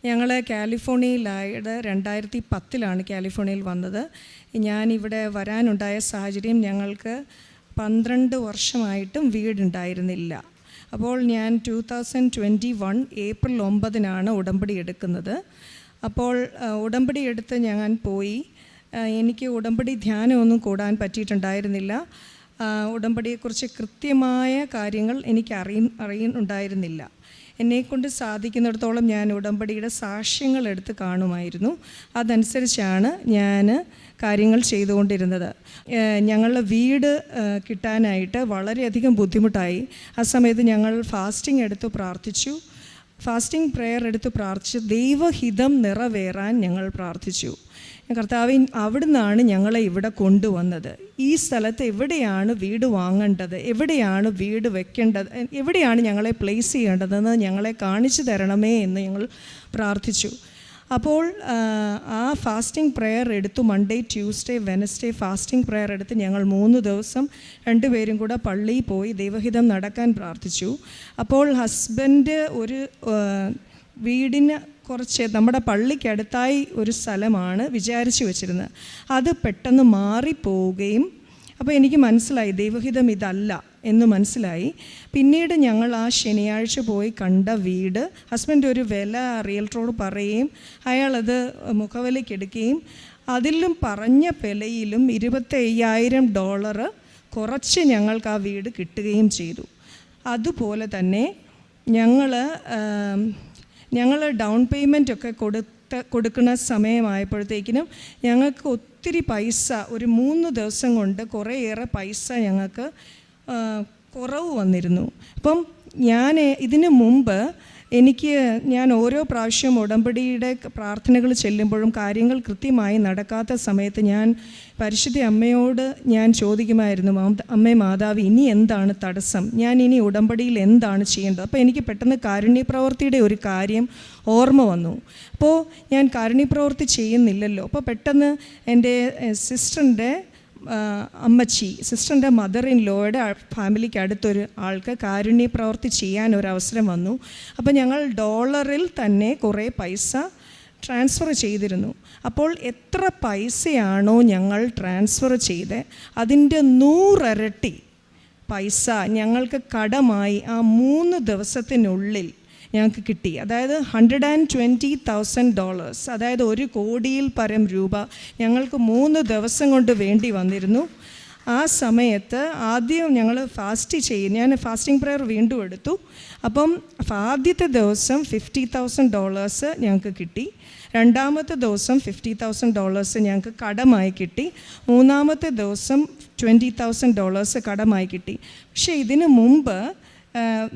ഞങ്ങൾ കാലിഫോർണിയയിലായത് 2010 കാലിഫോർണിയയിൽ വന്നത്. ഞാനിവിടെ വരാനുണ്ടായ സാഹചര്യം, ഞങ്ങൾക്ക് 12 വർഷമായിട്ടും വീടുണ്ടായിരുന്നില്ല. അപ്പോൾ ഞാൻ 2021 ഏപ്രിൽ 9 ഉടമ്പടി എടുക്കുന്നത്. അപ്പോൾ ഉടമ്പടി എടുത്ത് ഞാൻ പോയി. എനിക്ക് ഉടമ്പടി ധ്യാനമൊന്നും കൂടാൻ പറ്റിയിട്ടുണ്ടായിരുന്നില്ല. ഉടമ്പടിയെക്കുറിച്ച് കൃത്യമായ കാര്യങ്ങൾ എനിക്ക് അറിയുന്നുണ്ടായിരുന്നില്ല. എന്നെക്കൊണ്ട് സാധിക്കുന്നിടത്തോളം ഞാൻ ഉടമ്പടിയുടെ സാക്ഷ്യങ്ങൾ എടുത്ത് കാണുമായിരുന്നു. അതനുസരിച്ചാണ് ഞാൻ കാര്യങ്ങൾ ചെയ്തുകൊണ്ടിരുന്നത്. ഞങ്ങളുടെ വീട് കിട്ടാനായിട്ട് വളരെയധികം ബുദ്ധിമുട്ടായി. ആ സമയത്ത് ഞങ്ങൾ ഫാസ്റ്റിംഗ് എടുത്ത് പ്രാർത്ഥിച്ചു. ഫാസ്റ്റിംഗ് പ്രെയർ എടുത്ത് പ്രാർത്ഥിച്ച് ദൈവഹിതം നിറവേറാൻ ഞങ്ങൾ പ്രാർത്ഥിച്ചു. കർത്താവ് അവിടുന്നാണ് ഞങ്ങളെ ഇവിടെ കൊണ്ടുവന്നത്. ഈ സ്ഥലത്ത് എവിടെയാണ് വീട് വാങ്ങേണ്ടത്, എവിടെയാണ് വീട് വെക്കേണ്ടത്, എവിടെയാണ് ഞങ്ങളെ പ്ലേസ് ചെയ്യേണ്ടതെന്ന് ഞങ്ങളെ കാണിച്ചു തരണമേ എന്ന് ഞങ്ങൾ പ്രാർത്ഥിച്ചു. അപ്പോൾ ആ ഫാസ്റ്റിംഗ് പ്രെയർ എടുത്തു. Monday, Tuesday, Wednesday fasting prayer എടുത്ത് ഞങ്ങൾ 3 ദിവസം രണ്ടുപേരും കൂടെ പള്ളിയിൽ പോയി ദൈവഹിതം നടക്കാൻ പ്രാർത്ഥിച്ചു. അപ്പോൾ ഹസ്ബൻഡ് ഒരു വീടിന് കുറച്ച് നമ്മുടെ പള്ളിക്കടുത്തായി ഒരു സ്ഥലമാണ് വിചാരിച്ചു വെച്ചിരുന്നത്. അത് പെട്ടെന്ന് മാറിപ്പോവുകയും, അപ്പോൾ എനിക്ക് മനസ്സിലായി ദൈവഹിതം ഇതല്ല എന്ന് മനസ്സിലായി. പിന്നീട് ഞങ്ങൾ ആ ശനിയാഴ്ച പോയി കണ്ട വീട്, ഹസ്ബൻഡ് ഒരു വില റിയൽറ്ററോട് പറയുകയും അയാളത് മുഖവിലയ്ക്കെടുക്കുകയും അതിലും പറഞ്ഞ വിലയിലും $25,000 കുറച്ച് ഞങ്ങൾക്ക് ആ വീട് കിട്ടുകയും ചെയ്തു. അതുപോലെ തന്നെ ഞങ്ങൾ ഡൗൺ പേയ്മെൻറ്റൊക്കെ കൊടുക്കുന്ന സമയമായപ്പോഴത്തേക്കിനും ഞങ്ങൾക്ക് ഒത്തിരി പൈസ, ഒരു 3 ദിവസം കൊണ്ട് കുറേയേറെ പൈസ ഞങ്ങൾക്ക് കുറവ് വന്നിരുന്നു. അപ്പം ഇതിനു മുമ്പ് ഞാൻ ഓരോ പ്രാവശ്യം ഉടമ്പടിയുടെ പ്രാർത്ഥനകൾ ചെല്ലുമ്പോഴും കാര്യങ്ങൾ കൃത്യമായി നടക്കാത്ത സമയത്ത് ഞാൻ പരിശുദ്ധ അമ്മയോട് ഞാൻ ചോദിക്കുമായിരുന്നു, അമ്മേ മാതാവ്, ഇനി എന്താണ് തടസ്സം, ഞാൻ ഇനി ഉടമ്പടിയിൽ എന്താണ് ചെയ്യേണ്ടത്? അപ്പോൾ എനിക്ക് പെട്ടെന്ന് കാരുണ്യപ്രവൃത്തിയുടെ ഒരു കാര്യം ഓർമ്മ വന്നു. അപ്പോൾ ഞാൻ കാരുണ്യപ്രവൃത്തി ചെയ്യുന്നില്ലല്ലോ. അപ്പോൾ പെട്ടെന്ന് എൻ്റെ സിസ്റ്ററിൻ്റെ മദർ ഇൻ ലോയുടെ ഫാമിലിക്ക് അടുത്തൊരു ആൾക്ക് കാരുണ്യ പ്രവൃത്തി ചെയ്യാൻ ഒരവസരം വന്നു. അപ്പോൾ ഞങ്ങൾ ഡോളറിൽ തന്നെ കുറേ പൈസ ട്രാൻസ്ഫർ ചെയ്തിരുന്നു. അപ്പോൾ എത്ര പൈസയാണോ ഞങ്ങൾ ട്രാൻസ്ഫർ ചെയ്ത് അതിൻ്റെ 100 ഇരട്ടി പൈസ ഞങ്ങൾക്ക് കടമായി ആ 3 ദിവസത്തിനുള്ളിൽ ഞങ്ങൾക്ക് കിട്ടി. അതായത് $120,000, അതായത് 1 കോടിയിൽ പരം രൂപ ഞങ്ങൾക്ക് 3 ദിവസം കൊണ്ട് വേണ്ടി വന്നിരുന്നു. ആ സമയത്ത് ആദ്യം ഞങ്ങൾ ഞാൻ ഫാസ്റ്റിംഗ് പ്രെയർ വീണ്ടും എടുത്തു. അപ്പം ആദ്യത്തെ ദിവസം $50,000 ഞങ്ങൾക്ക് കിട്ടി. രണ്ടാമത്തെ ദിവസം $50,000 ഞങ്ങൾക്ക് കടമായി കിട്ടി. മൂന്നാമത്തെ ദിവസം $20,000 കടമായി കിട്ടി. പക്ഷേ ഇതിനു മുമ്പ്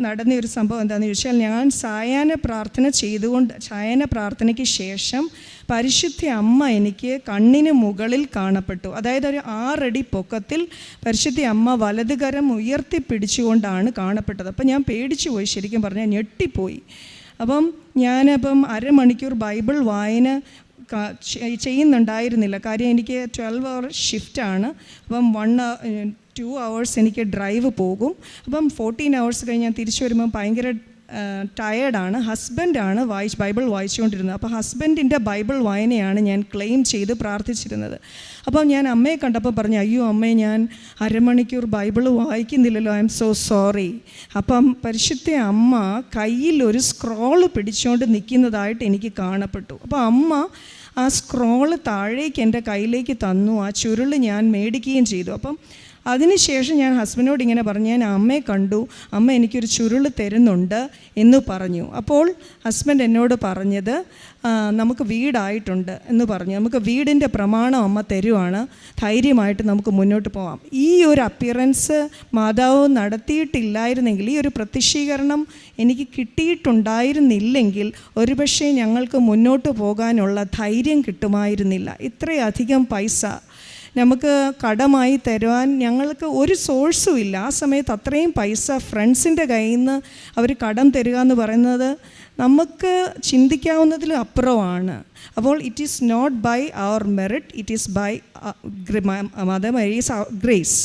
നടന്നൊരു സംഭവം എന്താണെന്ന് ചോദിച്ചാൽ, ഞാൻ സായാഹ്ന പ്രാർത്ഥനയ്ക്ക് ശേഷം പരിശുദ്ധ അമ്മ എനിക്ക് കണ്ണിന് മുകളിൽ കാണപ്പെട്ടു. അതായത് ഒരു 6 അടി പൊക്കത്തിൽ പരിശുദ്ധ അമ്മ വലതുകരം ഉയർത്തിപ്പിടിച്ചുകൊണ്ടാണ് കാണപ്പെട്ടത്. അപ്പം ഞാൻ പേടിച്ചു പോയി, ശരിക്കും പറഞ്ഞാൽ ഞെട്ടിപ്പോയി. ഞാനപ്പം അരമണിക്കൂർ ബൈബിൾ വായന ചെയ്യുന്നുണ്ടായിരുന്നില്ല. കാര്യം എനിക്ക് 12 hour ഷിഫ്റ്റാണ്. അപ്പം 2 hours എനിക്ക് ഡ്രൈവ് പോകും. അപ്പം 14 hours കഴിഞ്ഞ് ഞാൻ തിരിച്ചു വരുമ്പം ഭയങ്കര ടയേർഡാണ്. ഹസ്ബൻഡാണ് ബൈബിൾ വായിച്ചുകൊണ്ടിരുന്നത്. അപ്പോൾ ഹസ്ബൻഡിൻ്റെ ബൈബിൾ വായനയാണ് ഞാൻ ക്ലെയിം ചെയ്ത് പ്രാർത്ഥിച്ചിരുന്നത്. അപ്പം ഞാൻ അമ്മയെ കണ്ടപ്പോൾ പറഞ്ഞു, അയ്യോ അമ്മേ, ഞാൻ അരമണിക്കൂർ ബൈബിൾ വായിക്കുന്നില്ലല്ലോ, ഐ എം സോ സോറി. അപ്പം പരിശുദ്ധ അമ്മ കയ്യിൽ ഒരു സ്ക്രോള് പിടിച്ചുകൊണ്ട് നിൽക്കുന്നതായിട്ട് എനിക്ക് കാണപ്പെട്ടു. അപ്പോൾ അമ്മ ആ സ്ക്രോള് താഴേക്ക് എൻ്റെ കയ്യിലേക്ക് തന്നു. ആ ചുരുള് ഞാൻ മേടിക്കുകയും ചെയ്തു. അപ്പം അതിനുശേഷം ഞാൻ ഹസ്ബൻഡിനോട് ഇങ്ങനെ പറഞ്ഞു, ഞാൻ അമ്മയെ കണ്ടു, അമ്മ എനിക്കൊരു ചുരുള് തരുന്നുണ്ട് എന്ന് പറഞ്ഞു. അപ്പോൾ ഹസ്ബൻഡ് എന്നോട് പറഞ്ഞത്, നമുക്ക് വീടായിട്ടുണ്ട് എന്ന് പറഞ്ഞു. നമുക്ക് വീടിൻ്റെ പ്രമാണം അമ്മ തരുവാണ്, ധൈര്യമായിട്ട് നമുക്ക് മുന്നോട്ട് പോകാം. ഈ ഒരു അപ്പിയറൻസ് മാതാവ് നടത്തിയിട്ടില്ലായിരുന്നെങ്കിൽ, ഈ ഒരു പ്രത്യക്ഷീകരണം എനിക്ക് കിട്ടിയിട്ടുണ്ടായിരുന്നില്ലെങ്കിൽ ഒരുപക്ഷെ ഞങ്ങൾക്ക് മുന്നോട്ട് പോകാനുള്ള ധൈര്യം കിട്ടുമായിരുന്നില്ല. ഇത്രയധികം പൈസ നമുക്ക് കടമായി തരുവാൻ ഞങ്ങൾക്ക് ഒരു സോഴ്സും ഇല്ല. ആ സമയത്ത് അത്രയും പൈസ ഫ്രണ്ട്സിൻ്റെ കയ്യിൽ നിന്ന് അവർ കടം തരിക എന്ന് പറയുന്നത് നമുക്ക് ചിന്തിക്കാവുന്നതിലും അപ്പുറമാണ്. അപ്പോൾ it is not by our merit, it is by Mother Mary's grace.